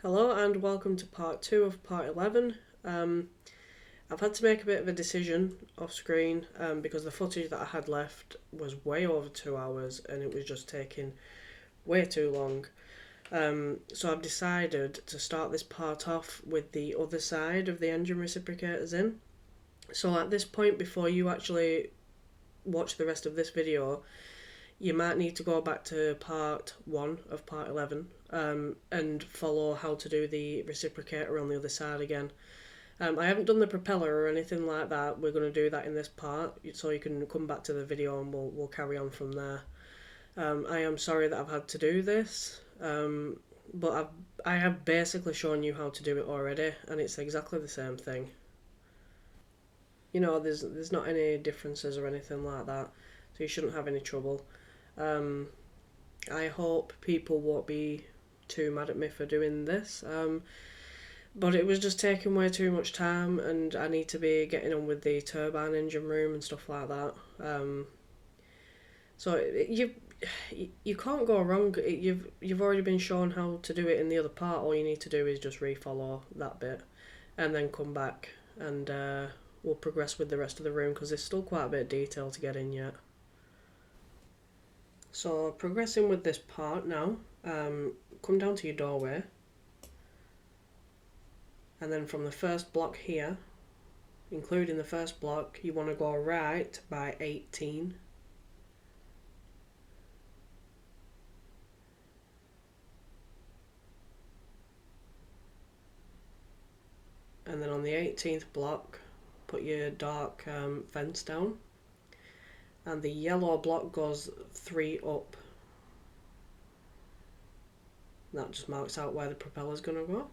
Hello and welcome to part 2 of part 11. I've had to make a bit of a decision off screen because the footage that I had left was way over 2 hours and it was just taking way too long. So I've decided to start this part off with the other side of the engine reciprocators in. So at this point, before you actually watch the rest of this video, you might need to go back to part 1 of part 11 and follow how to do the reciprocator on the other side again. I haven't done the propeller or anything like that. We're going to do that in this part, so you can come back to the video and we'll carry on from there. I am sorry that I've had to do this, but I have basically shown you how to do it already, and it's exactly the same thing. You know, there's not any differences or anything like that, so you shouldn't have any trouble. I hope people won't be too mad at me for doing this, but it was just taking way too much time, and I need to be getting on with the turbine engine room and stuff like that. So you can't go wrong. You've already been shown how to do it in the other part. All you need to do is just refollow that bit, and then come back and we'll progress with the rest of the room because there's still quite a bit of detail to get in yet. So progressing with this part now, come down to your doorway, and then from the first block here, including the first block, you want to go right by 18. And then on the 18th block, put your dark fence down. And the yellow block goes 3 up. That just marks out where the propeller's going to go.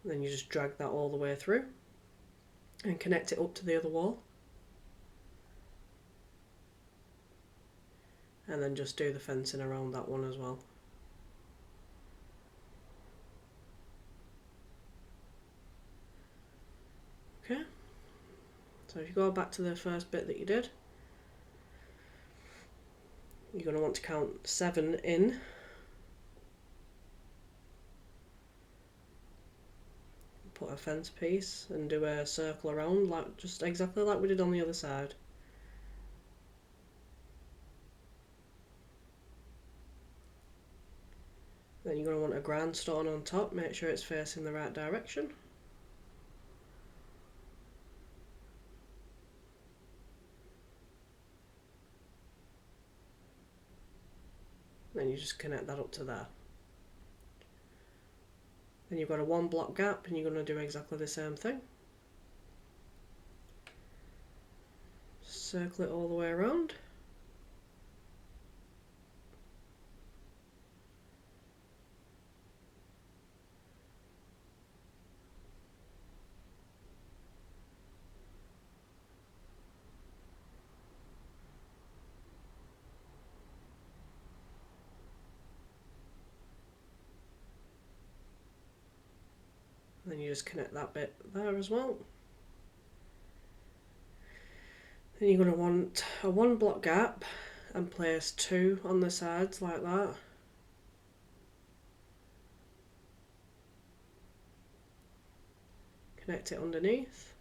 And then you just drag that all the way through and connect it up to the other wall. And then just do the fencing around that one as well. Okay, so if you go back to the first bit that you did, you're going to want to count 7 in. Put a fence piece and do a circle around, just exactly like we did on the other side. Then you're going to want a grindstone on top, make sure it's facing the right direction. Then you just connect that up to there. Then you've got a 1 block gap and you're going to do exactly the same thing. Circle it all the way around. Then you just connect that bit there as well. Then you're going to want a 1 block gap and place 2 on the sides like that. Connect it underneath.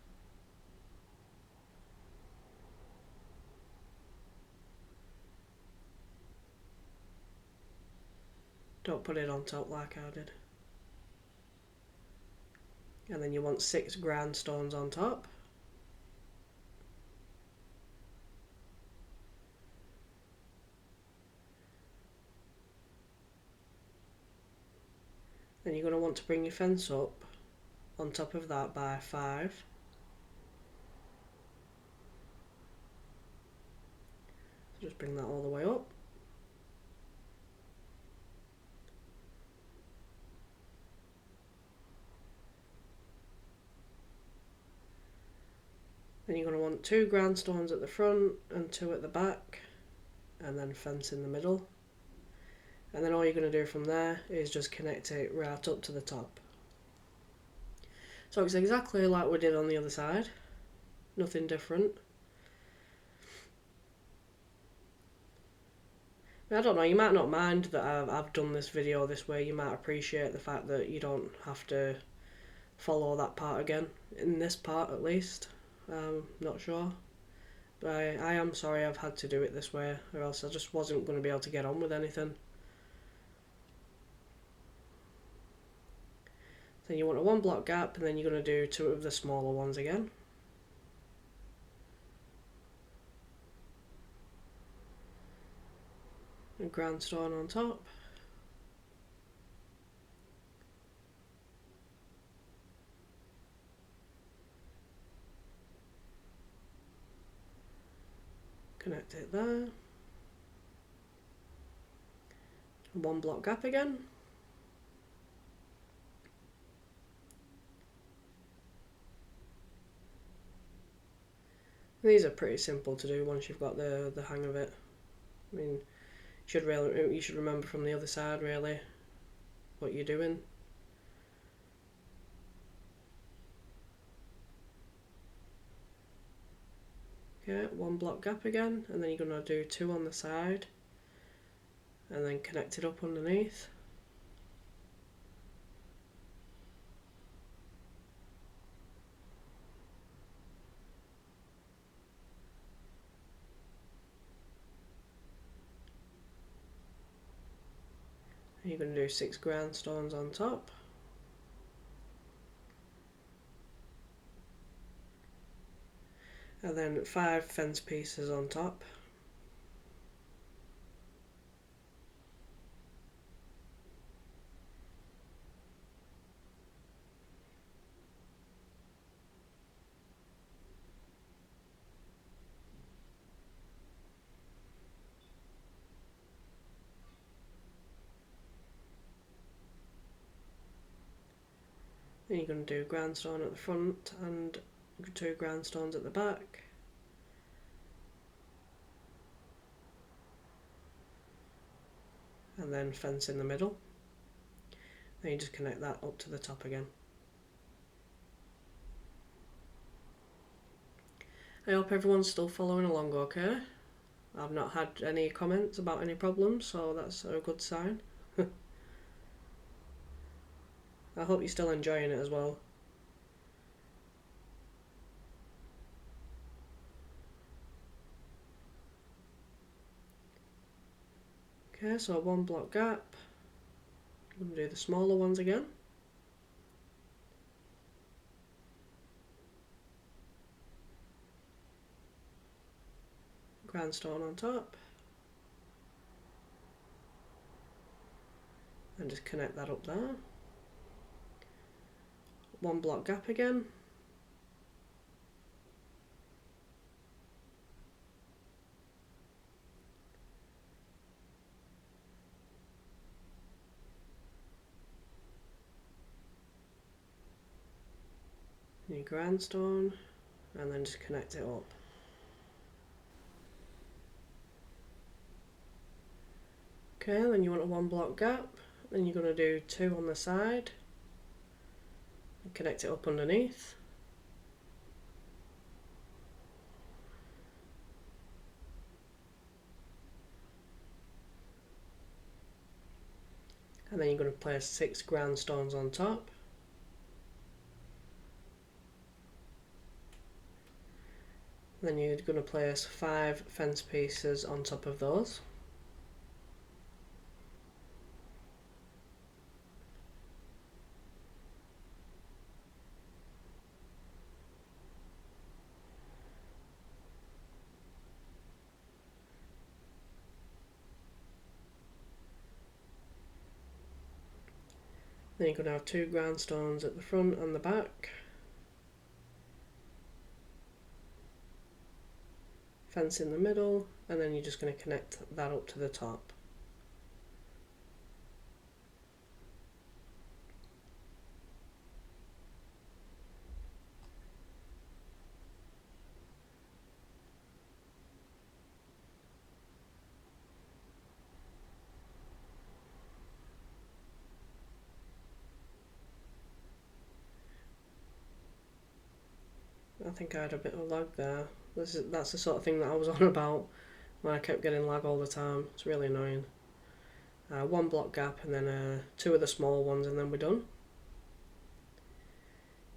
Don't put it on top like I did. And then you want 6 grindstones on top. Then you're going to want to bring your fence up on top of that by 5. So just bring that all the way up. Then you're going to want 2 grindstones at the front and 2 at the back, and then fence in the middle. And then all you're going to do from there is just connect it right up to the top. So it's exactly like we did on the other side, nothing different. I don't know, you might not mind that I've done this video this way. You might appreciate the fact that you don't have to follow that part again, in this part at least. Not sure. But I am sorry I've had to do it this way, or else I just wasn't going to be able to get on with anything. Then you want a 1 block gap, and then you're going to do 2 of the smaller ones again. A ground stone on top. Connect it there. 1 block gap again. These are pretty simple to do once you've got the hang of it. I mean, you should remember from the other side really what you're doing. Okay, 1 block gap again, and then you're going to do 2 on the side, and then connect it up underneath. And you're going to do 6 ground stones on top. And then 5 fence pieces on top. Then you're going to do ground stone at the front and 2 ground stones at the back. And then fence in the middle. Then you just connect that up to the top again. I hope everyone's still following along okay. I've not had any comments about any problems, so that's a good sign. I hope you're still enjoying it as well. Okay, so 1 block gap. I'm going to do the smaller ones again. Ground stone on top. And just connect that up there. 1 block gap again. New ground stone, and then just connect it up. Okay, then you want a 1 block gap, then you're going to do 2 on the side, and connect it up underneath. And then you're going to place 6 ground stones on top. Then you're going to place 5 fence pieces on top of those. Then you're going to have 2 ground stones at the front and the back. Fence in the middle, and then you're just going to connect that up to the top. I think I had a bit of lag there. That's the sort of thing that I was on about. when I kept getting lag all the time. It's really annoying. One block gap and then two of the small ones and then we're done.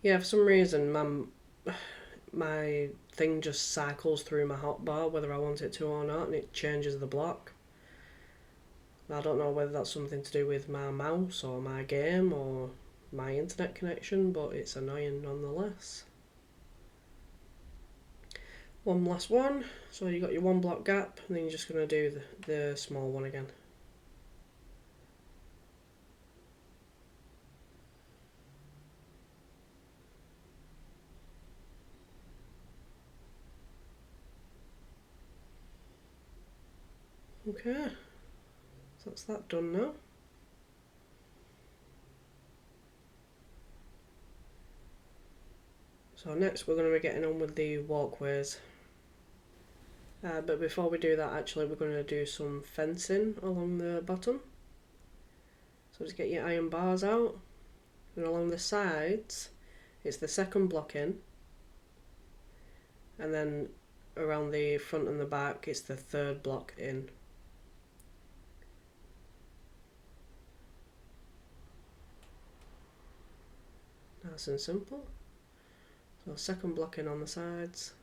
Yeah, for some reason my thing just cycles through my hotbar whether I want it to or not, and it changes the block. I don't know whether that's something to do with my mouse or my game or my internet connection, but it's annoying nonetheless. One last one, so you got your one block gap, and then you're just going to do the small one again. Okay, so that's that done now. So next we're going to be getting on with the walkways. But before we do that, actually we're going to do some fencing along the bottom. So just get your iron bars out, and along the sides it's the second block in, and then around the front and the back it's the third block in. Nice and simple. So second block in on the sides,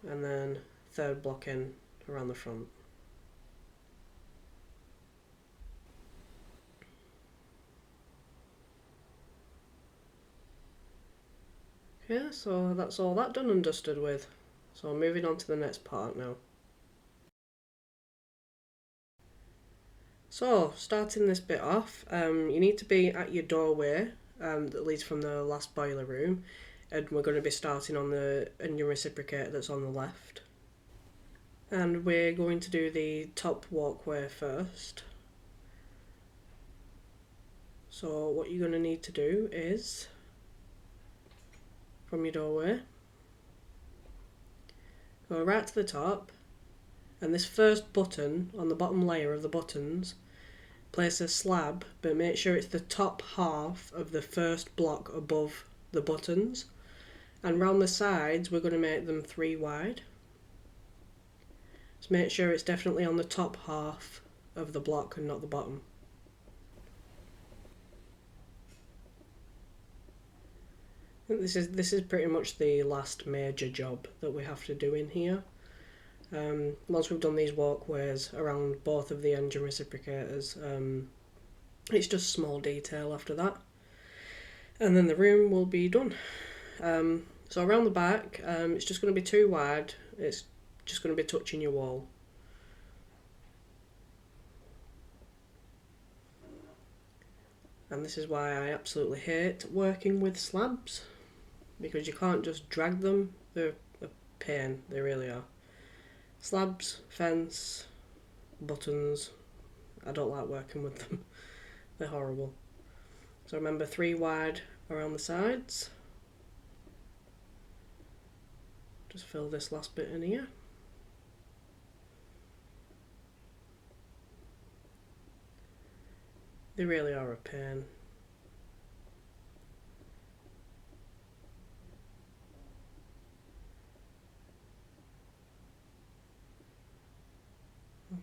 and then third block in around the front. Okay, so that's all that done and dusted with. So moving on to the next part now. So starting this bit off, you need to be at your doorway that leads from the last boiler room, and we're going to be starting on the engine reciprocator that's on the left. And we're going to do the top walkway first. So what you're going to need to do is, from your doorway, go right to the top, and this first button on the bottom layer of the buttons, place a slab, but make sure it's the top half of the first block above the buttons, and round the sides we're going to make them 3 wide. So make sure it's definitely on the top half of the block and not the bottom. I think this is pretty much the last major job that we have to do in here. Once we've done these walkways around both of the engine reciprocators, it's just small detail after that, and then the room will be done. So around the back, it's just going to be 2 wide, it's just going to be touching your wall. And this is why I absolutely hate working with slabs, because you can't just drag them. They're a pain, they really are. Slabs, fence, buttons, I don't like working with them. They're horrible. So remember, 3 wide around the sides. Just fill this last bit in here. They really are a pain.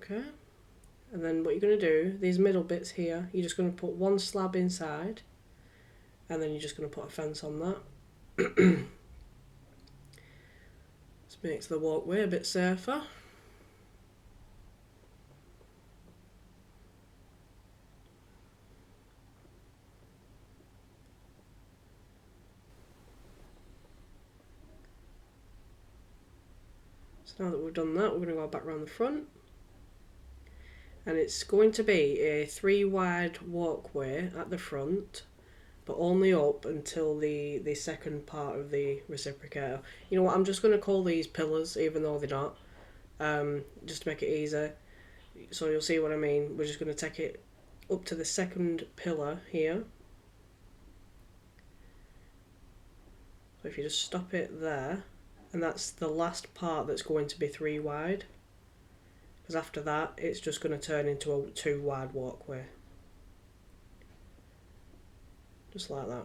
Okay, and then what you're going to do, these middle bits here, you're just going to put 1 slab inside, and then you're just going to put a fence on that. This makes the walkway a bit safer. So now that we've done that, we're going to go back around the front. And it's going to be a 3 wide walkway at the front, but only up until the second part of the reciprocator. You know what, I'm just going to call these pillars, even though they're not, just to make it easier. So you'll see what I mean. We're just going to take it up to the second pillar here. So if you just stop it there, and that's the last part that's going to be 3 wide. Because after that, it's just going to turn into a 2 wide walkway. Just like that.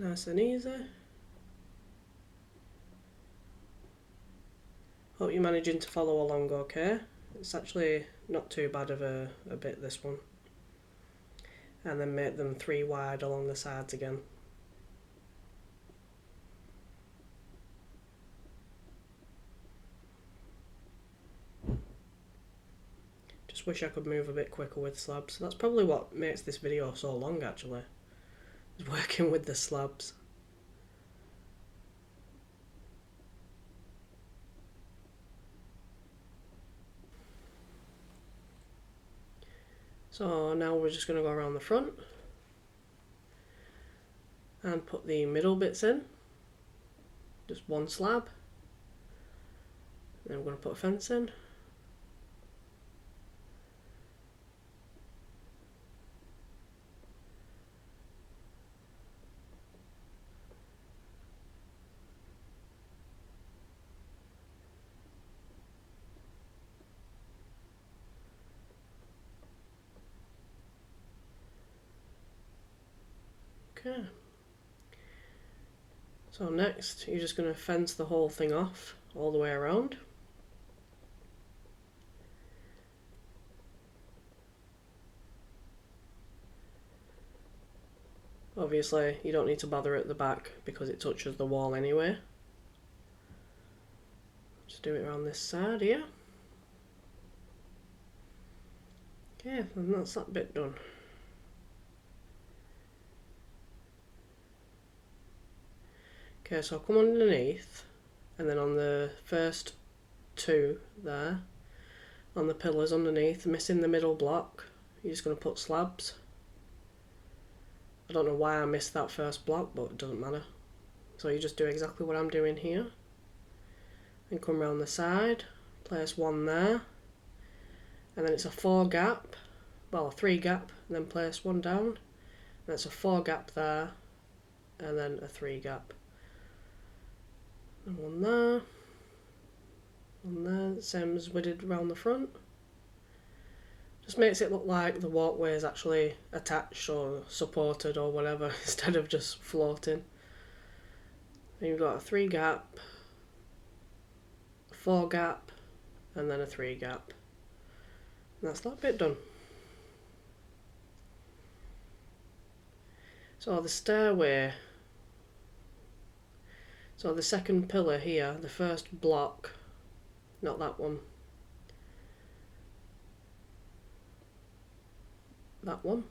Nice and easy. Hope you're managing to follow along okay. It's actually not too bad of a bit, this one. And then make them 3 wide along the sides again. Just wish I could move a bit quicker with slabs. That's probably what makes this video so long actually, is working with the slabs. So now we're just going to go around the front and put the middle bits in. Just 1 slab. Then we're going to put a fence in. Okay. So next, you're just going to fence the whole thing off all the way around. Obviously, you don't need to bother at the back because it touches the wall anyway. Just do it around this side here. Okay, and that's that bit done. Okay, so I'll come underneath, and then on the first 2 there, on the pillars underneath, missing the middle block, you're just going to put slabs. I don't know why I missed that first block, but it doesn't matter. So you just do exactly what I'm doing here. And come around the side, place 1 there, and then it's a 4 gap, well a 3 gap, and then place 1 down, and it's a 4 gap there, and then a 3 gap. And 1 there, 1 there, same as we did around the front. Just makes it look like the walkway is actually attached or supported or whatever instead of just floating. And you've got a 3 gap, a 4 gap, and then a 3 gap. And that's that bit done. So the stairway, so the second pillar here, the first block, not that one, that one,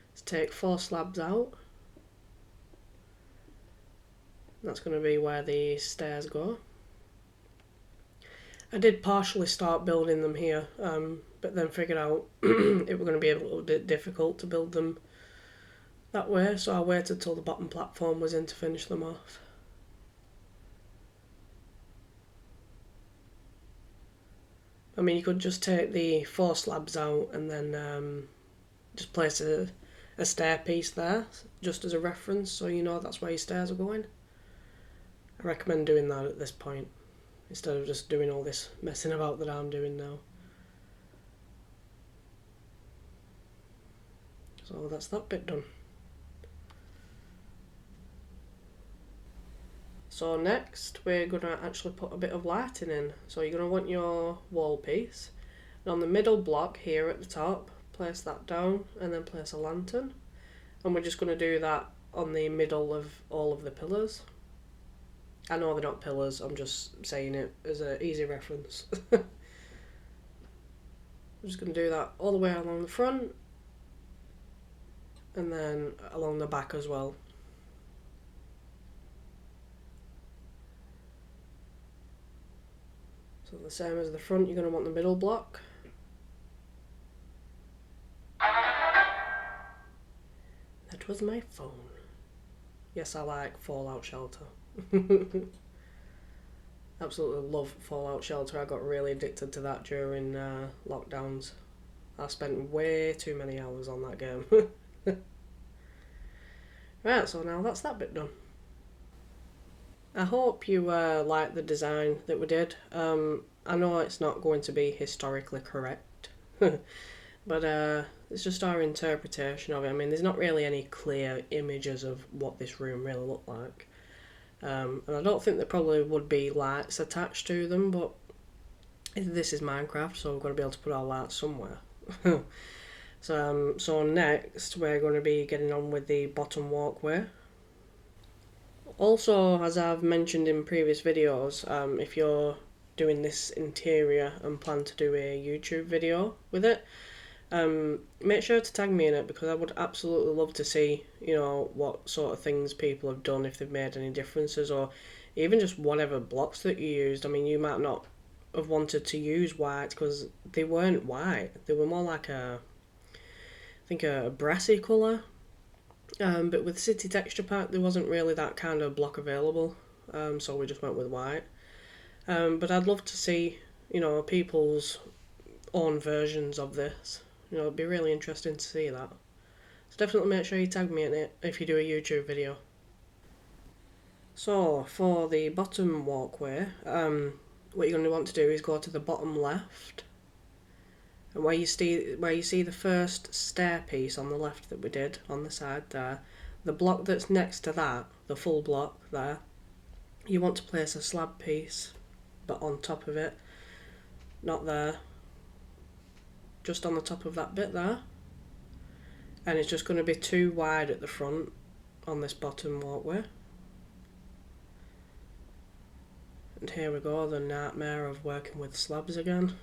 let's take 4 slabs out. That's going to be where the stairs go. I did partially start building them here, but then figured out it was going to be a little bit difficult to build them that way, so I waited till the bottom platform was in to finish them off. I mean, you could just take the 4 slabs out and then just place a stair piece there, just as a reference, so you know that's where your stairs are going. I recommend doing that at this point, instead of just doing all this messing about that I'm doing now. So that's that bit done. So next we're going to actually put a bit of lighting in. So you're going to want your wall piece, and on the middle block here at the top, place that down and then place a lantern, and we're just going to do that on the middle of all of the pillars. I know they're not pillars, I'm just saying it as an easy reference. I'm just going to do that all the way along the front and then along the back as well. So the same as the front, you're going to want the middle block. That was my phone. Yes, I like Fallout Shelter. Absolutely love Fallout Shelter. I got really addicted to that during lockdowns. I spent way too many hours on that game. Right, so now that's that bit done. I hope you like the design that we did. I know it's not going to be historically correct, but it's just our interpretation of it. I mean, there's not really any clear images of what this room really looked like. And I don't think there probably would be lights attached to them, but this is Minecraft, so we're going to be able to put our lights somewhere. So next we're going to be getting on with the bottom walkway. Also, as I've mentioned in previous videos, if you're doing this interior and plan to do a YouTube video with it, make sure to tag me in it, because I would absolutely love to see, you know, what sort of things people have done, if they've made any differences, or even just whatever blocks that you used. I mean, you might not have wanted to use white because they weren't white. They were more like I think a brassy colour. But with City Texture Pack, there wasn't really that kind of block available, so we just went with white. But I'd love to see, you know, people's own versions of this. You know, it'd be really interesting to see that. So definitely make sure you tag me in it if you do a YouTube video. So for the bottom walkway, what you're going to want to do is go to the bottom left, and where you see the first stair piece on the left that we did on the side there, the block that's next to that, the full block there, you want to place a slab piece, but on top of it, not there, just on the top of that bit there, and it's just going to be too wide at the front on this bottom walkway. And here we go, the nightmare of working with slabs again.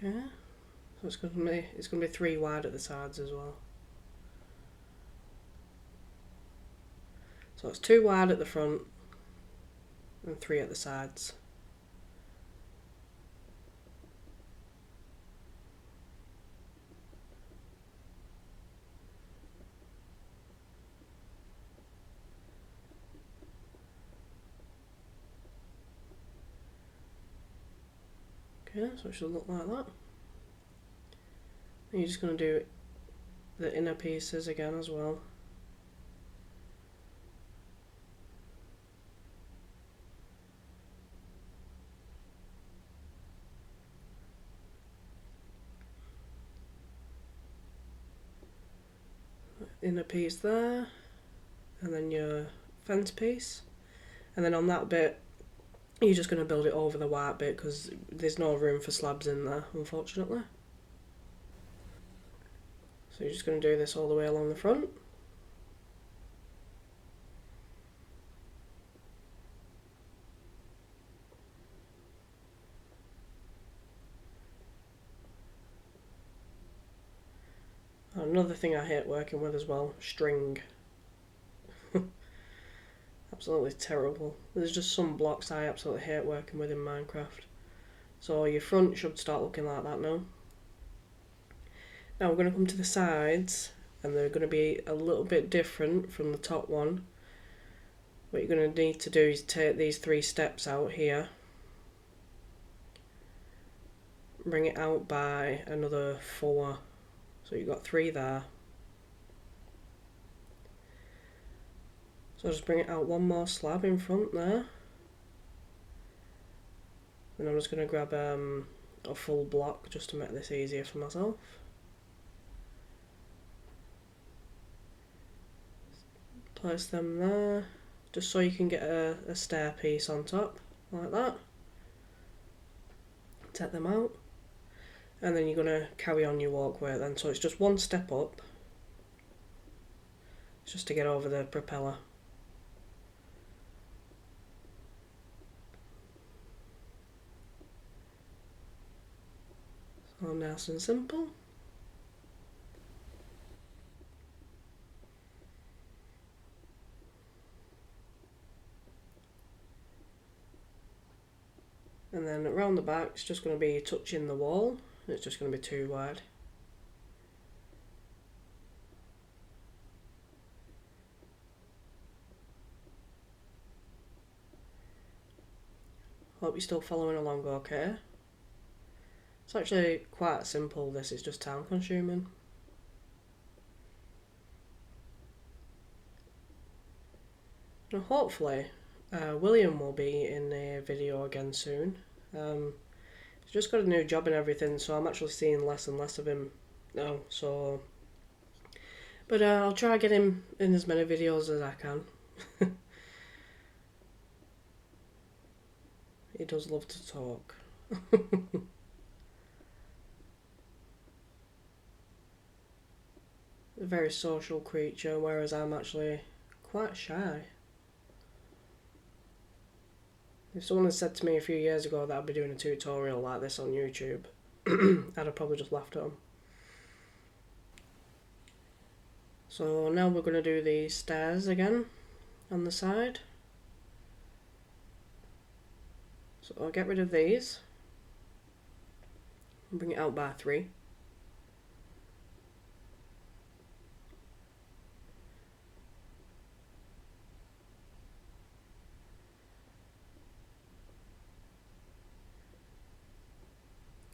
Okay, so it's going to be 3 wide at the sides as well. So it's 2 wide at the front and 3 at the sides. Okay, so it should look like that. And you're just going to do the inner pieces again as well. Inner piece there, and then your fence piece, and then on that bit you're just going to build it over the white bit because there's no room for slabs in there, unfortunately. So you're just going to do this all the way along the front. Another thing I hate working with as well, string. Absolutely terrible. There's just some blocks I absolutely hate working with in Minecraft. So your front should start looking like that now. Now we're going to come to the sides, and they're going to be a little bit different from the top one. What you're going to need to do is take these 3 steps out here, bring it out by another 4. So you've got 3 there. So just bring it out 1 more slab in front there. And I'm just going to grab a full block just to make this easier for myself. Place them there, just so you can get a stair piece on top, like that. Take them out. And then you're going to carry on your walkway then, so it's just 1 step up. It's just to get over the propeller. So nice and simple. And then around the back it's just going to be touching the wall. It's just going to be 2 wide. Hope you're still following along okay. It's actually quite simple, this is just time consuming. Now hopefully William will be in a video again soon. He's just got a new job and everything, so I'm actually seeing less and less of him now. So, but I'll try to get him in as many videos as I can. He does love to talk. A very social creature, whereas I'm actually quite shy. If someone had said to me a few years ago that I'd be doing a tutorial like this on YouTube, I'd have probably just laughed at them. So now we're going to do the stairs again on the side. So I'll get rid of these and bring it out by 3.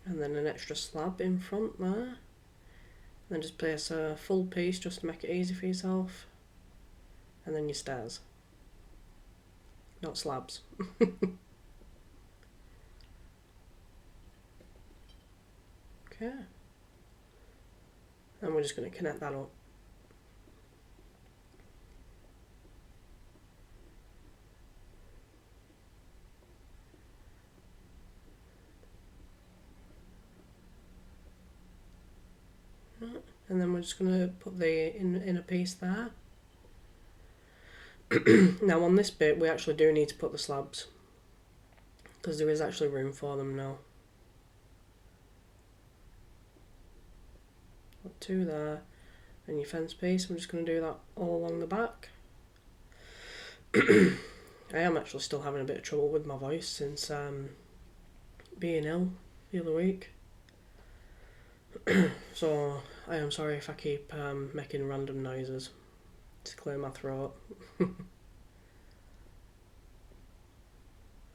And then an extra slab in front there. Then just place a full piece just to make it easy for yourself. And then your stairs. Not slabs. Okay. And we're just going to connect that up. And then we're just going to put the inner piece there. Now on this bit we actually do need to put the slabs, because there is actually room for them now. Got 2 there, and your fence piece, we're just going to do that all along the back. I am actually still having a bit of trouble with my voice since being ill the other week. So I am sorry if I keep making random noises to clear my throat. That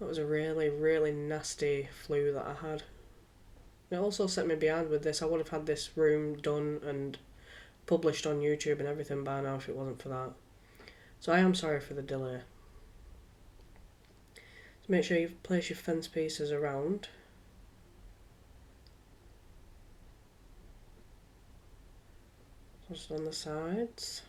was a really, really nasty flu that I had. It also set me behind with this. I would have had this room done and published on YouTube and everything by now if it wasn't for that. So I am sorry for the delay. So make sure you place your fence pieces around. Just on the sides.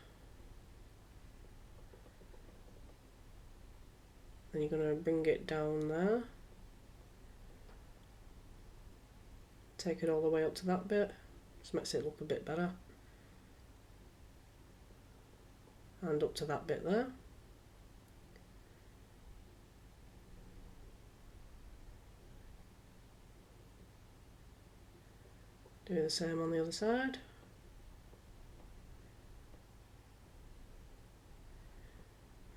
Then you're going to bring it down there. Take it all the way up to that bit. Just makes it look a bit better. And up to that bit there. Do the same on the other side.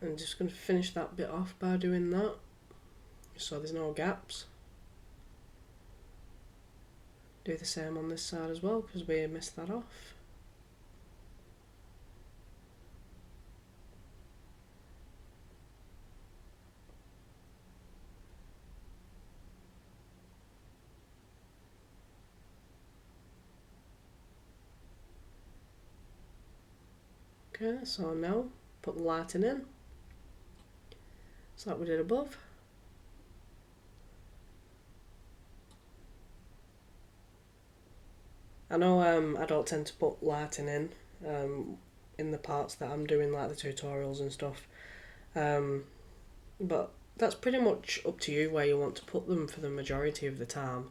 I'm just going to finish that bit off by doing that, so there's no gaps. Do the same on this side as well, because we missed that off. Okay, so now put the lighting in. So like we did above. I know I don't tend to put lighting in the parts that I'm doing, like the tutorials and stuff, but that's pretty much up to you where you want to put them for the majority of the time,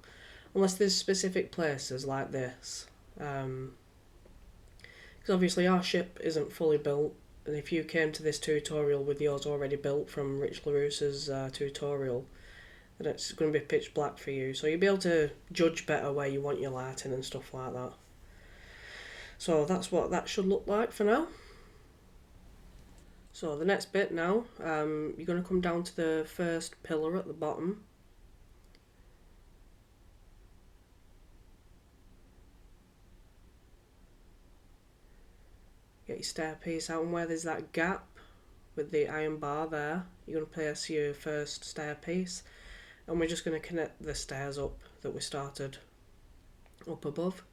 unless there's specific places like this, because obviously our ship isn't fully built. And if you came to this tutorial with yours already built from Richlarousse's tutorial, then it's going to be pitch black for you. So you'll be able to judge better where you want your lighting and stuff like that. So that's what that should look like for now. So the next bit now, you're going to come down to the first pillar at the bottom. Get your stair piece out, and where there's that gap with the iron bar there, you're going to place your first stair piece, and we're just going to connect the stairs up that we started up above.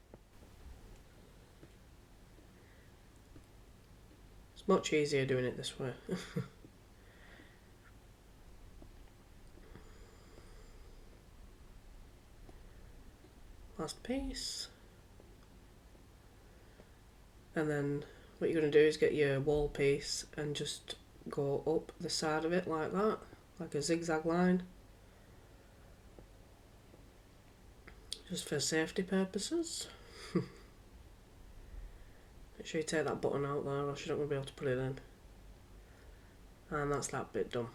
It's much easier doing it this way. last piece. And then what you're going to do is get your wall piece and just go up the side of it like that, like a zigzag line, just for safety purposes. Make sure you take that button out there, or else you're not going to be able to put it in. And that's that bit done.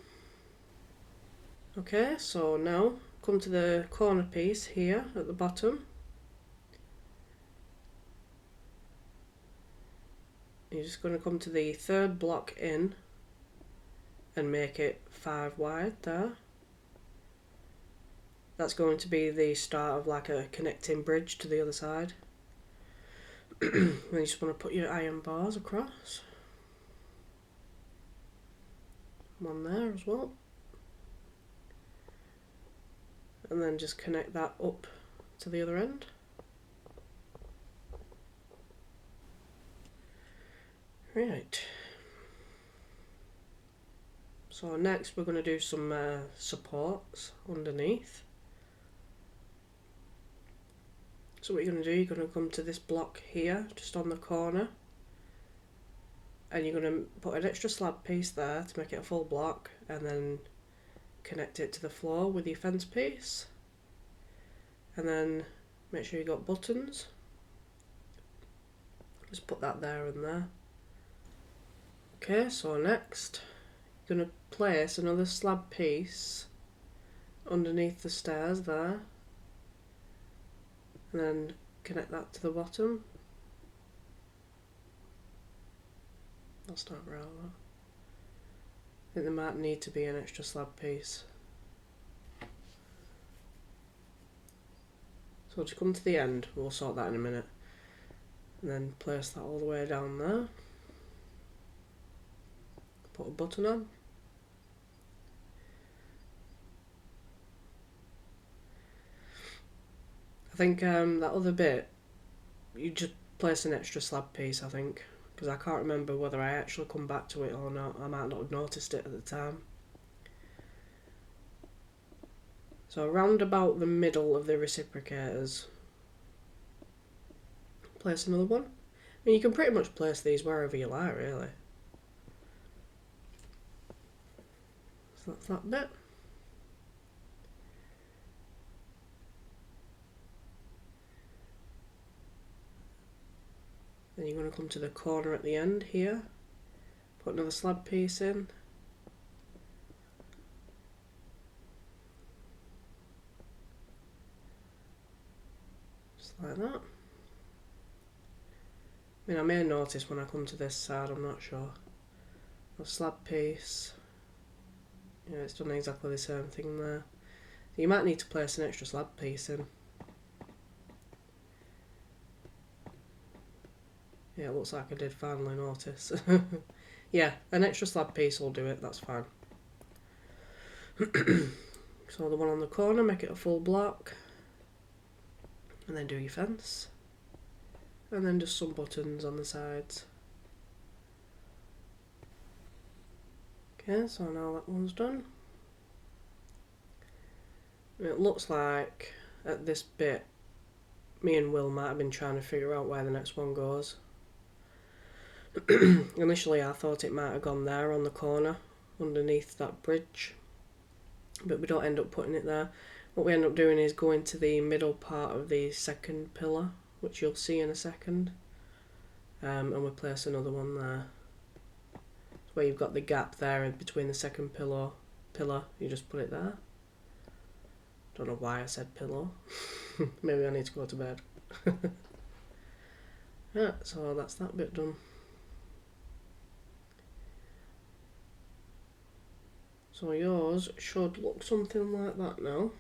Okay, so now come to the corner piece here at the bottom. You're just going to come to the third block in and make it 5 wide there. That's going to be the start of like a connecting bridge to the other side. Then you just want to put your iron bars across. One there as well. And then just connect that up to the other end. Right. So next we're going to do some supports underneath. So what you're going to do, you're going to come to this block here, just on the corner, and you're going to put an extra slab piece there to make it a full block, and then connect it to the floor with your fence piece. And then make sure you got buttons. Just put that there and there. Okay, so next you're going to place another slab piece underneath the stairs there, and then connect that to the bottom. That's not right. I think there might need to be an extra slab piece. So to come to the end, we'll sort that in a minute, and then place that all the way down there. Put a button on. I think that other bit, you just place an extra slab piece, I think, because I can't remember whether I actually come back to it or not. I might not have noticed it at the time. So around about the middle of the reciprocators, place another one. I mean, you can pretty much place these wherever you like, really. So that's that bit. Then you're going to come to the corner at the end here, put another slab piece in. Just like that. I mean, I may notice when I come to this side, I'm not sure. A slab piece. Yeah, it's done exactly the same thing there. You might need to place an extra slab piece in. Yeah, it looks like I did finally notice. Yeah, an extra slab piece will do it, that's fine. So the one on the corner, make it a full block. And then do your fence. And then just some buttons on the sides. Okay, so now that one's done. And it looks like at this bit, me and Will might have been trying to figure out where the next one goes. Initially I thought it might have gone there on the corner underneath that bridge, but we don't end up putting it there. What we end up doing is going to the middle part of the second pillar, which you'll see in a second, and we place another one there. So where you've got the gap there between the second pillar, you just put it there. Don't know why I said pillow. Maybe I need to go to bed. Yeah, so that's that bit done. So yours should look something like that now.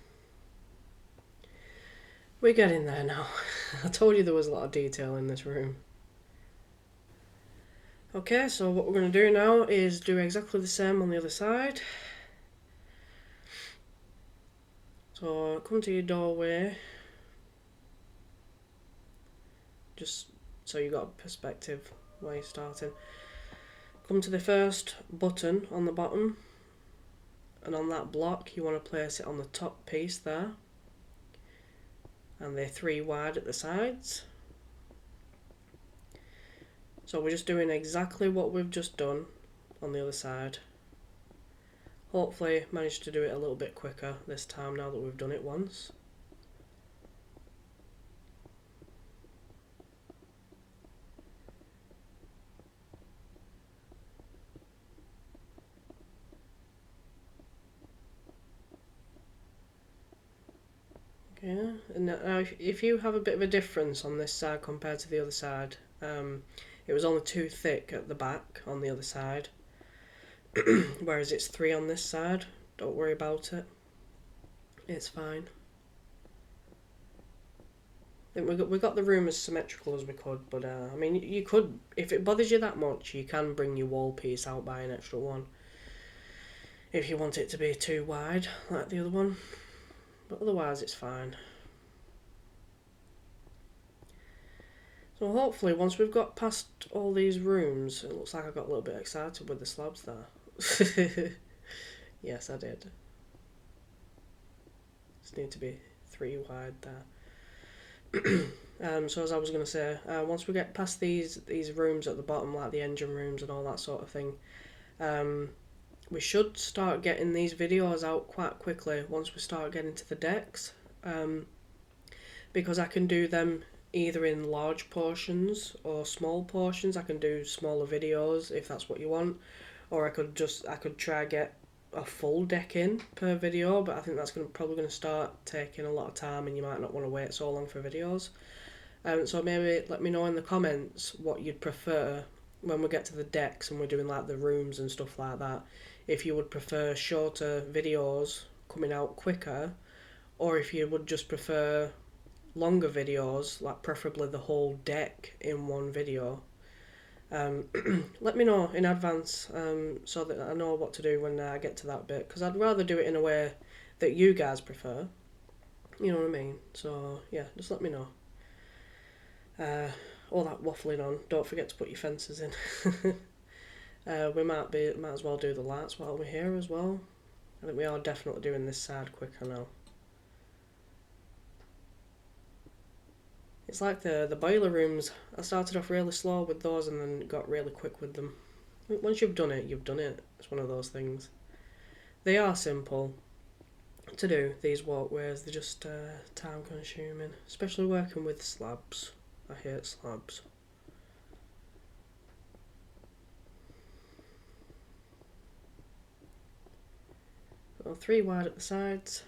We're getting there now. I told you there was a lot of detail in this room. Okay, so what we're going to do now is do exactly the same on the other side. So come to your doorway, just so you've got a perspective where you're starting. Come to the first button on the bottom, and on that block you want to place it on the top piece there. and they're 3 wide at the sides. So we're just doing exactly what we've just done on the other side. Hopefully managed to do it a little bit quicker this time now that we've done it once. Okay, and now if you have a bit of a difference on this side compared to the other side, it was only 2 thick at the back on the other side, whereas it's 3 on this side. Don't worry about it, it's fine. I think we got the room as symmetrical as we could, but I mean, you could, if it bothers you that much, you can bring your wall piece out by an extra one if you want it to be too wide like the other one, but otherwise it's fine. So hopefully once we've got past all these rooms, it looks like I got a little bit excited with the slabs there. Yes, I did. Just need to be 3 wide there. So as I was going to say, once we get past these rooms at the bottom, like the engine rooms and all that sort of thing, we should start getting these videos out quite quickly once we start getting to the decks, because I can do them either in large portions or small portions. I can do smaller videos if that's what you want, or I could try get a full deck in per video, but I think that's probably going to start taking a lot of time and you might not want to wait so long for videos. So maybe let me know in the comments what you'd prefer when we get to the decks and we're doing like the rooms and stuff like that. If you would prefer shorter videos coming out quicker, or if you would just prefer longer videos, like preferably the whole deck in one video. Let me know in advance, so that I know what to do when I get to that bit, because I'd rather do it in a way that you guys prefer, you know what I mean. So yeah, just let me know. All that waffling on, don't forget to put your fences in. We might as well do the lights while we're here as well. I think we are definitely doing this side quicker now. It's like the boiler rooms. I started off really slow with those and then got really quick with them. Once you've done it, you've done it. It's one of those things. They are simple to do, these walkways. They're just time consuming, especially working with slabs. I hate slabs. Well, 3 wide at the sides.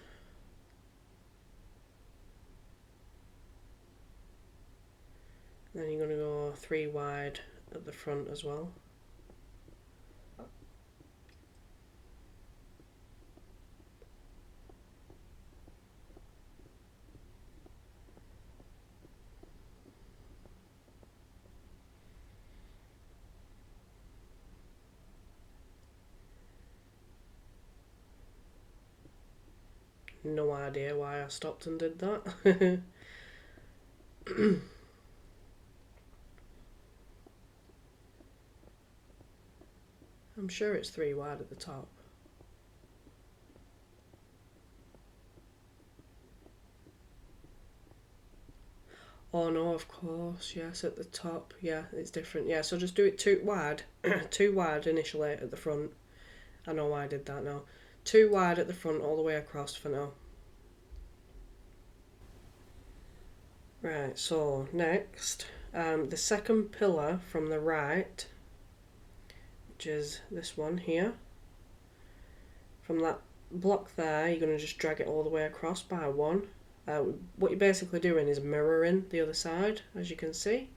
Then you're going to go 3 wide at the front as well. No idea why I stopped and did that. I'm sure it's 3 wide at the top. Oh no, of course, yes, at the top, yeah, it's different. Yeah, so just do it 2 wide, 2 wide initially at the front. I know why I did that now. 2 wide at the front all the way across for now. Right, so next, the second pillar from the right, which is this one here. From that block there, you're going to just drag it all the way across by 1. What you're basically doing is mirroring the other side, as you can see.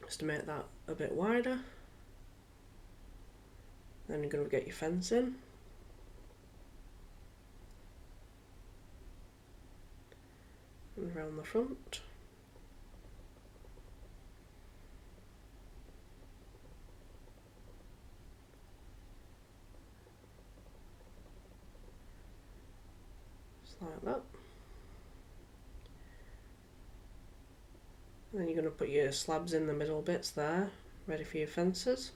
Just to make that a bit wider. Then you're going to get your fence in. And around the front. Just like that. And then you're going to put your slabs in the middle bits there, ready for your fences.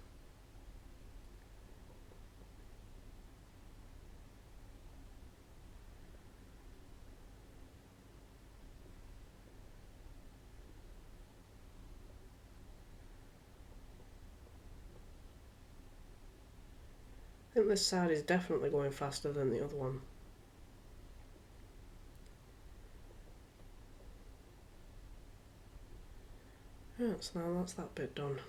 think this side is definitely going faster than the other one. Right, so now that's that bit done.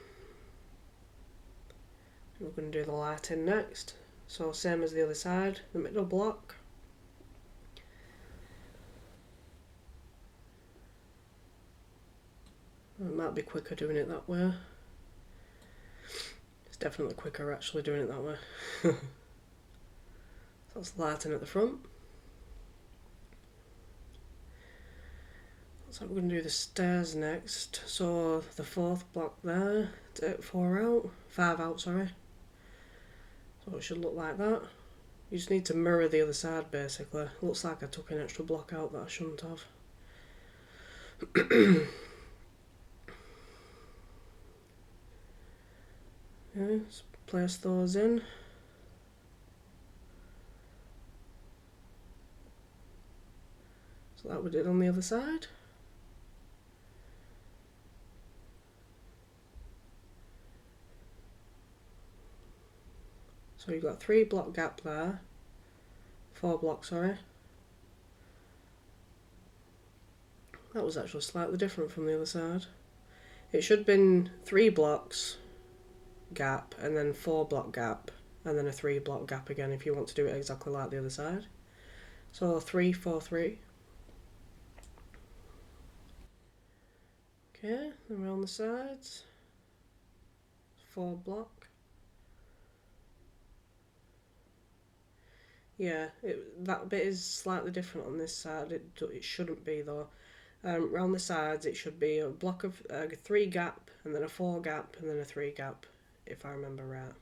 We're going to do the lighting next. So same as the other side, the middle block. It might be quicker doing it that way. It's definitely quicker actually doing it that way. So that's the lighting at the front. So we're going to do the stairs next. So the fourth block there, take 5 out, sorry. So it should look like that. You just need to mirror the other side basically. Looks like I took an extra block out that I shouldn't have. Okay, let's place those in. So that we did on the other side. So you've got 3 block gap there. 4 blocks, sorry. That was actually slightly different from the other side. It should have been 3 blocks gap and then 4 block gap and then a 3 block gap again if you want to do it exactly like the other side. So 3, 4, 3. Okay, then around the sides. 4 block. Yeah, that bit is slightly different on this side. It shouldn't be though. Around the sides it should be a block of 3 gap and then a 4 gap and then a 3 gap, if I remember right.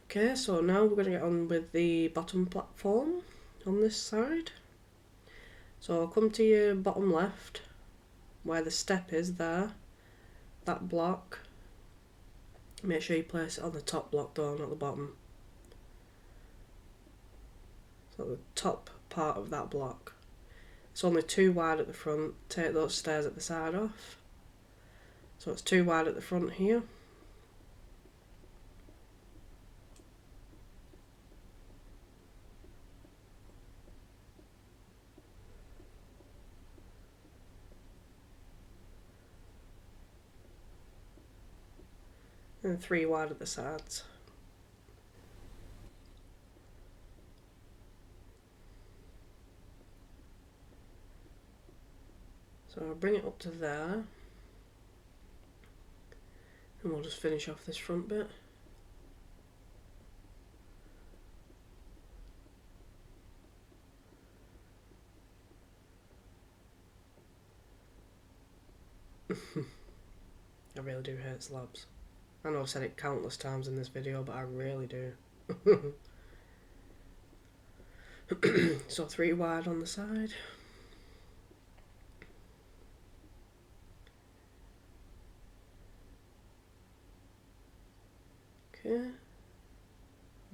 Okay, so now we're going to get on with the bottom platform on this side. So come to your bottom left, where the step is there, that block. Make sure you place it on the top block though, not the bottom. So the top part of that block. It's only 2 wide at the front. Take those stairs at the side off. So it's 2 wide at the front here. And 3 wide at the sides. So I'll bring it up to there. And we'll just finish off this front bit. I really do hate slabs. I know I've said it countless times in this video, but I really do. So 3 wide on the side. Okay.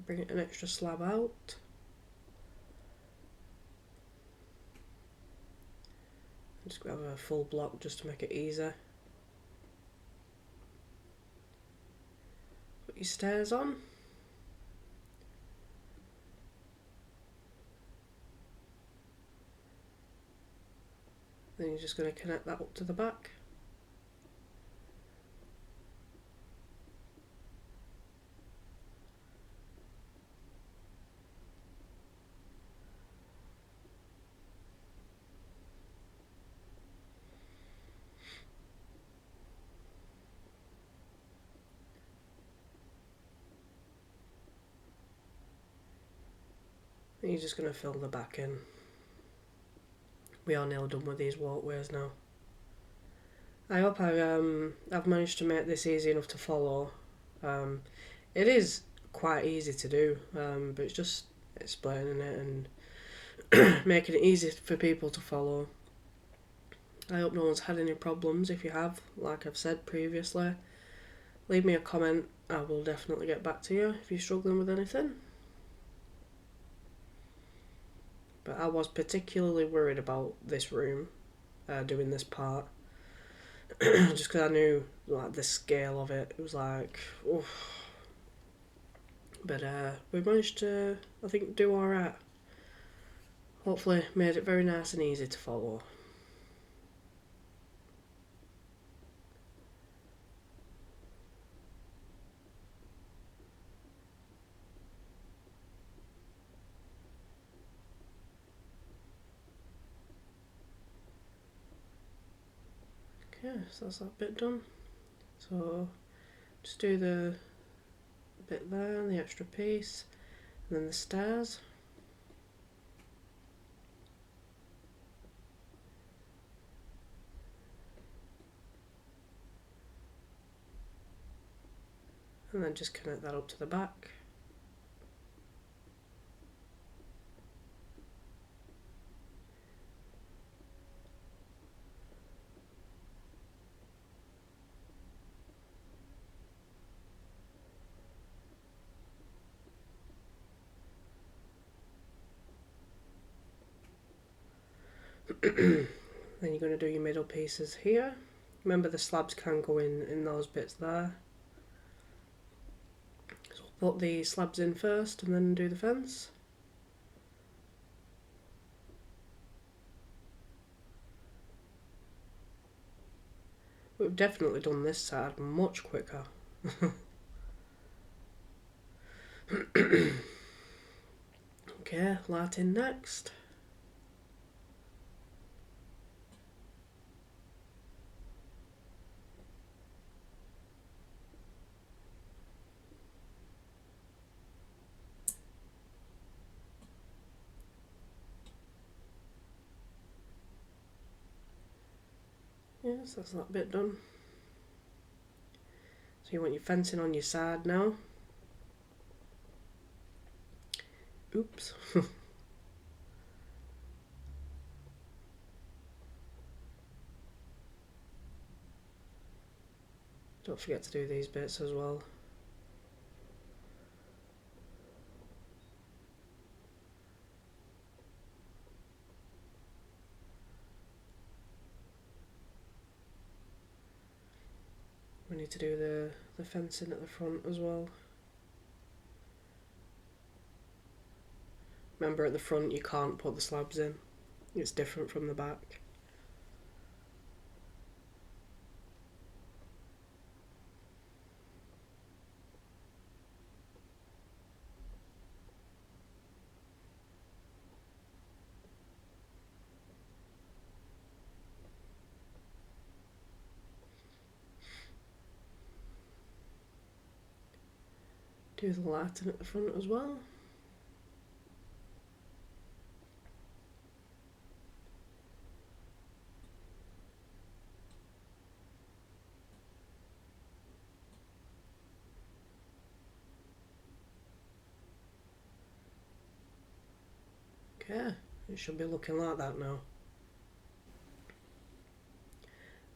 Bring an extra slab out. Just grab a full block just to make it easier. Put your stairs on. Then you're just going to connect that up to the back. And you're just going to fill the back in. We are nearly done with these walkways now. I hope I've managed to make this easy enough to follow. It is quite easy to do, but it's just explaining it and making it easy for people to follow. I hope no one's had any problems. If you have, like I've said previously, leave me a comment. I will definitely get back to you if you're struggling with anything. But I was particularly worried about this room, doing this part, just because I knew like the scale of it. It was like, oof. But we managed to, I think, do alright. Hopefully made it very nice and easy to follow. Okay, so that's that bit done. So just do the bit there and the extra piece, and then the stairs. And then just connect that up to the back. Then you're going to do your middle pieces here. Remember the slabs can go in those bits there. So we'll put the slabs in first and then do the fence. We've definitely done this side much quicker. Okay, lighting next. Yes, that's that bit done. So you want your fencing on your side now. Oops. Don't forget to do these bits as well. We need to do the fencing at the front as well. Remember, at the front you can't put the slabs in. It's different from the back. Do the lighting at the front as well. Okay, it should be looking like that now.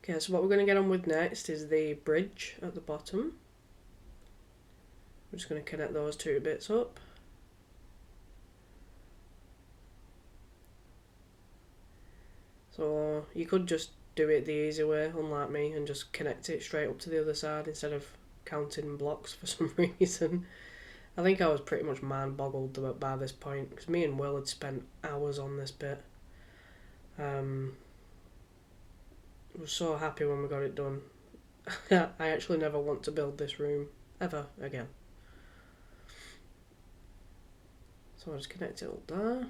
Okay, so what we're going to get on with next is the bridge at the bottom. I'm just going to connect those two bits up. So you could just do it the easy way, unlike me, and just connect it straight up to the other side instead of counting blocks for some reason. I think I was pretty much mind-boggled by this point, because me and Will had spent hours on this bit. I was so happy when we got it done. I actually never want to build this room ever again. So I'll just connect it up there.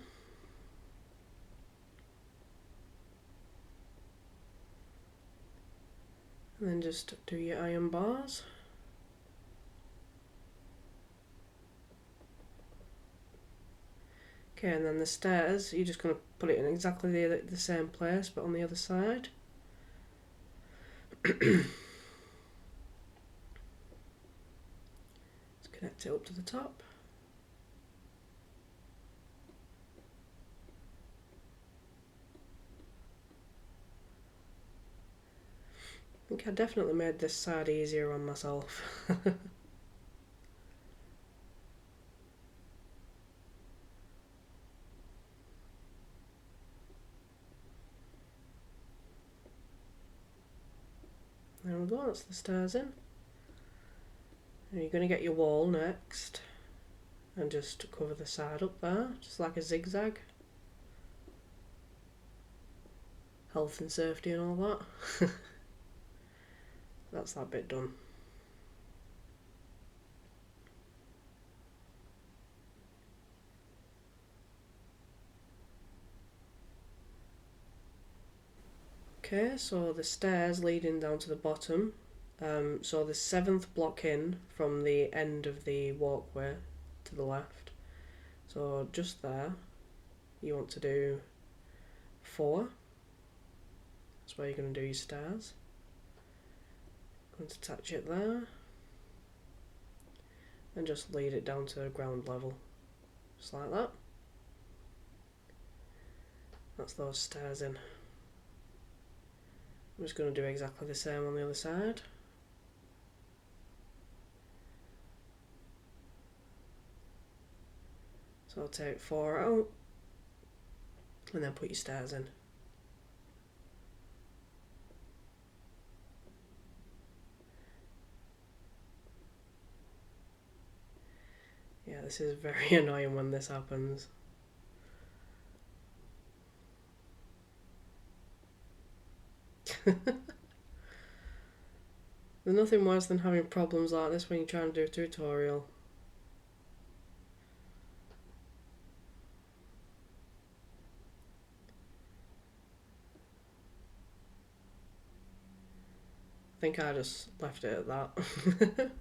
And then just do your iron bars. Okay, and then the stairs, you're just going to put it in exactly the same place, but on the other side. Let's connect it up to the top. I think I definitely made this side easier on myself. There we go, that's the stairs in. Now you're going to get your wall next. and just cover the side up there, just like a zigzag. Health and safety and all that. That's that bit done. Okay, so the stairs leading down to the bottom. So the 7th block in from the end of the walkway to the left. So just there, you want to do 4. That's where you're going to do your stairs. Going to attach it there. And just lead it down to ground level. Just like that. That's those stairs in. I'm just going to do exactly the same on the other side. So I'll take 4 out and then put your stairs in. Yeah, this is very annoying when this happens. There's nothing worse than having problems like this when you're trying to do a tutorial. I think I just left it at that.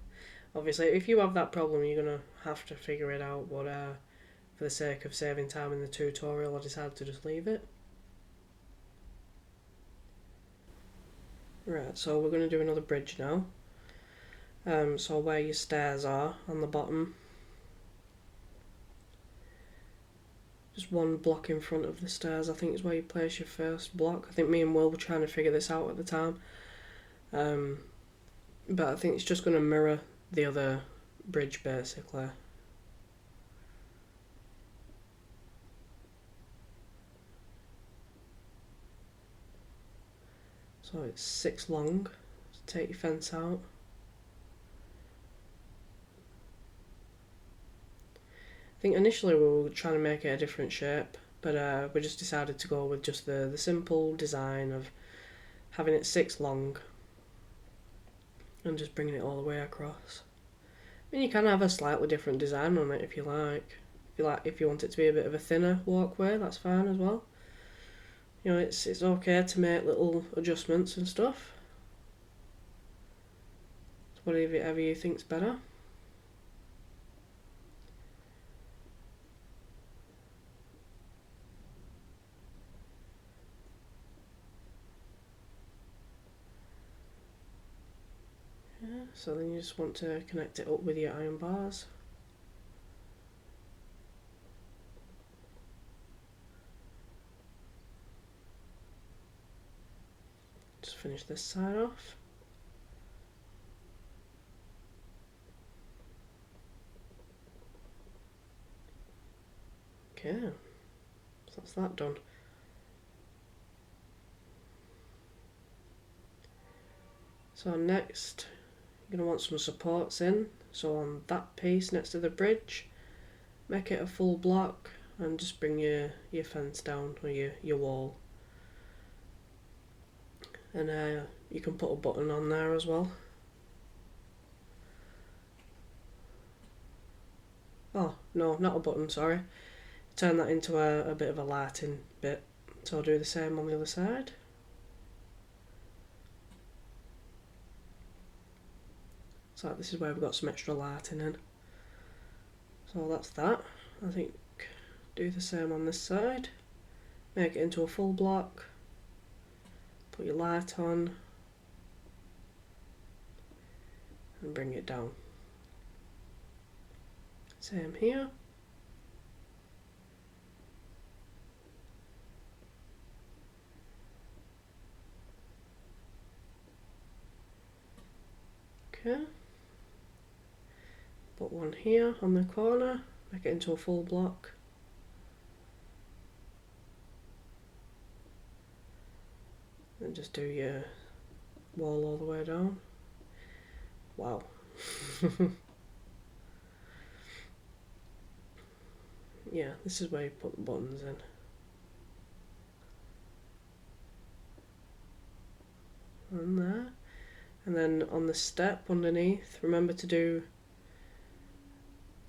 Obviously, if you have that problem, you're going to have to figure it out, but for the sake of saving time in the tutorial, I decided to just leave it. Right, so we're going to do another bridge now. So where your stairs are on the bottom, just one block in front of the stairs, I think is where you place your first block. I think me and Will were trying to figure this out at the time. But I think it's just going to mirror the other bridge basically. So it's 6 long. So take your fence out. I think initially we were trying to make it a different shape, but we just decided to go with just the simple design of having it 6 long and just bringing it all the way across. I mean, you can have a slightly different design on it if you like. If you want it to be a bit of a thinner walkway, that's fine as well. You know, it's okay to make little adjustments and stuff. It's whatever you think's better. Yeah, so then you just want to connect it up with your iron bars. Just finish this side off. Okay, so that's that done. So next, you're going to want some supports in. So on that piece next to the bridge, make it a full block and just bring your fence down, or your wall. And you can put a button on there as well. Oh, no, not a button, sorry. Turn that into a bit of a lighting bit. So I'll do the same on the other side. So this is where we've got some extra lighting in. So that's that. I think do the same on this side. Make it into a full block. Put your light on. And bring it down. Same here. Okay. Put one here on the corner. Make it into a full block. And just do your wall all the way down. Wow. yeah, this is where you put the buttons in. And there. And then on the step underneath, remember to do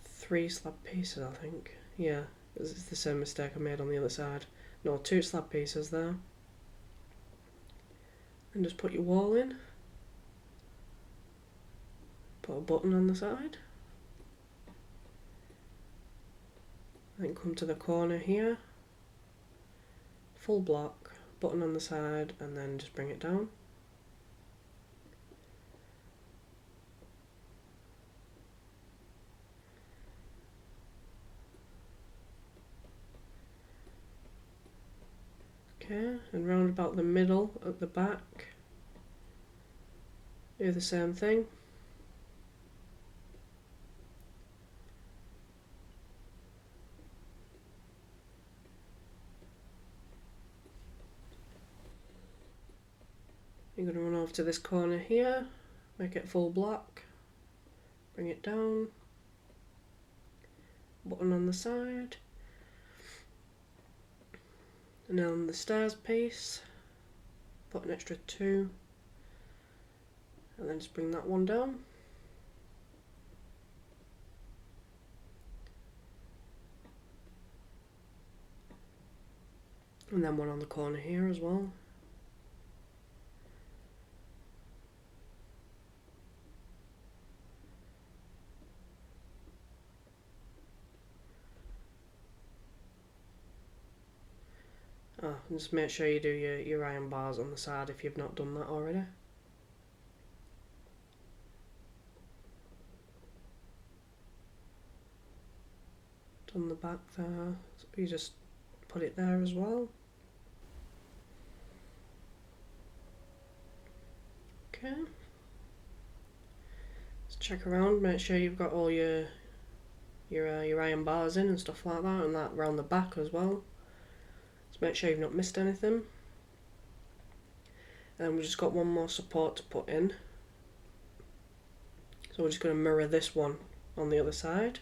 3 slab pieces, I think. Yeah, it's the same mistake I made on the other side. No, 2 slab pieces there. And just put your wall in. Put a button on the side. Then come to the corner here. Full block, button on the side, and then just bring it down. Okay, and round about the middle at the back, do the same thing. You're going to run over to this corner here, make it full block, bring it down, button on the side, and then on the stairs piece, put an extra 2, and then just bring that one down. And then one on the corner here as well. Oh, and just make sure you do your iron bars on the side if you've not done that already. Done the back there, so you just put it there as well. Okay. Just check around, make sure you've got all your iron bars in and stuff like that, and that around the back as well. Just make sure you've not missed anything. And we've just got one more support to put in. So we're just going to mirror this one on the other side.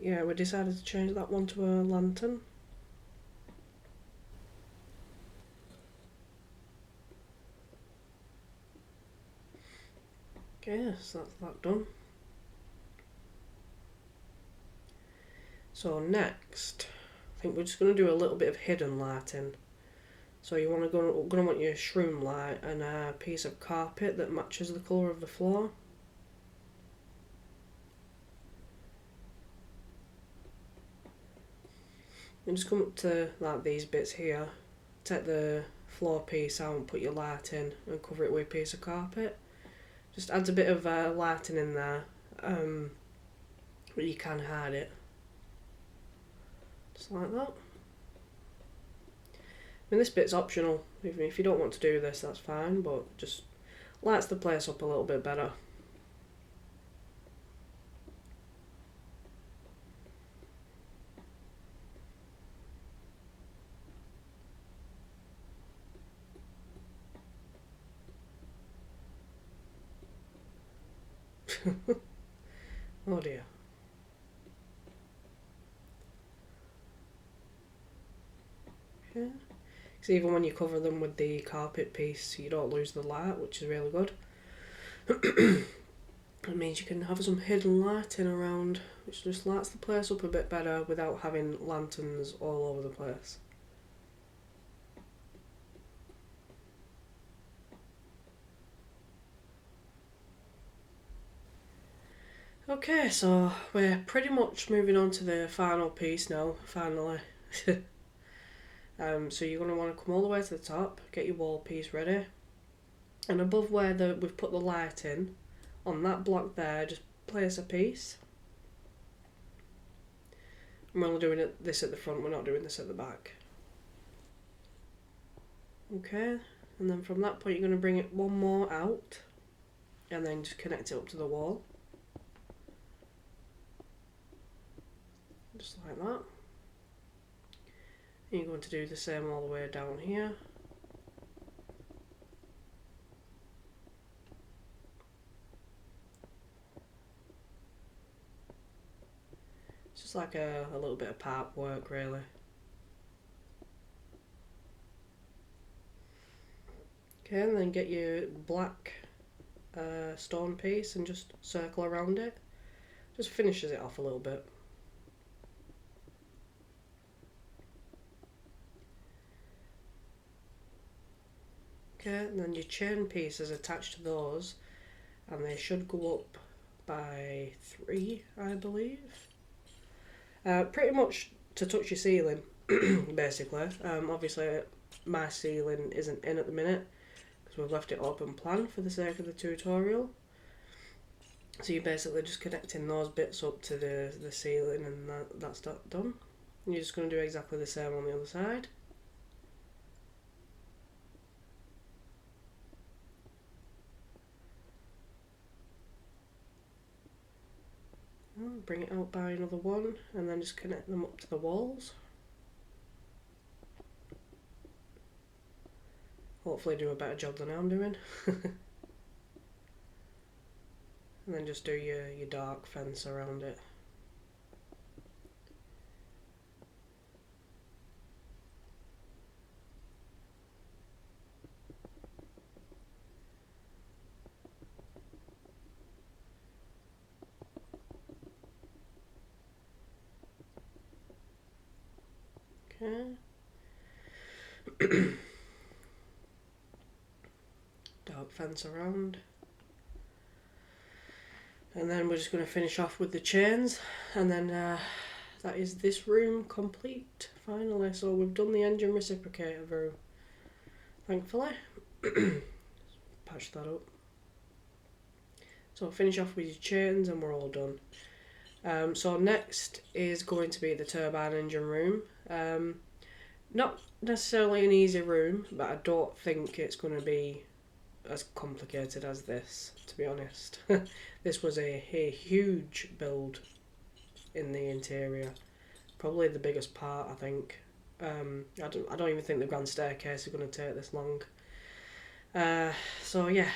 Yeah, we decided to change that one to a lantern. Okay, so that's that done. So next, I think we're just going to do a little bit of hidden lighting. So you want to want your shroom light and a piece of carpet that matches the colour of the floor. And just come up to like these bits here, take the floor piece out and put your light in and cover it with a piece of carpet. Just adds a bit of lighting in there, but you can hide it. Just like that. I mean, this bit's optional. If you don't want to do this, that's fine, but just lights the place up a little bit better. Oh dear. Yeah. So even when you cover them with the carpet piece, you don't lose the light, which is really good. It means you can have some hidden lighting around, which just lights the place up a bit better without having lanterns all over the place. Okay, so we're pretty much moving on to the final piece now, finally. So you're going to want to come all the way to the top, get your wall piece ready, and above where we've put the light in, on that block there, just place a piece. And we're only doing this at the front, we're not doing this at the back. Okay, and then from that point you're going to bring it one more out, and then just connect it up to the wall. Just like that. You're going to do the same all the way down here. It's just like a little bit of part work really. Okay, and then get your black stone piece and just circle around it. Just finishes it off a little bit. Okay, and then your chain pieces attached to those, and they should go up by 3, I believe. Pretty much to touch your ceiling, basically. Obviously, my ceiling isn't in at the minute because we've left it open plan for the sake of the tutorial. So you're basically just connecting those bits up to the ceiling, and that's that done. And you're just going to do exactly the same on the other side. Bring it out by another one, and then just connect them up to the walls. Hopefully do a better job than I'm doing. And then just do your dark fence around it. Okay. Dark fence around. And then we're just going to finish off with the chains, and then that is this room complete finally. So we've done the engine reciprocator room, thankfully. Patch that up. So finish off with your chains and we're all done. So next is going to be the turbine engine room. Not necessarily an easy room, but I don't think it's going to be as complicated as this, to be honest. This was a huge build in the interior, probably the biggest part, I think. I don't even think the grand staircase is going to take this long. So yeah,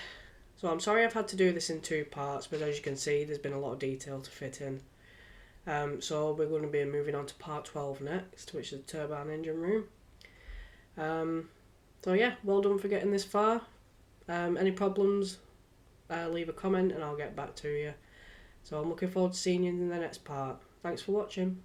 so I'm sorry I've had to do this in 2 parts, but as you can see there's been a lot of detail to fit in. So we're going to be moving on to part 12 next, which is the turbine engine room. So yeah, well done for getting this far. Any problems, leave a comment and I'll get back to you. So I'm looking forward to seeing you in the next part. Thanks for watching.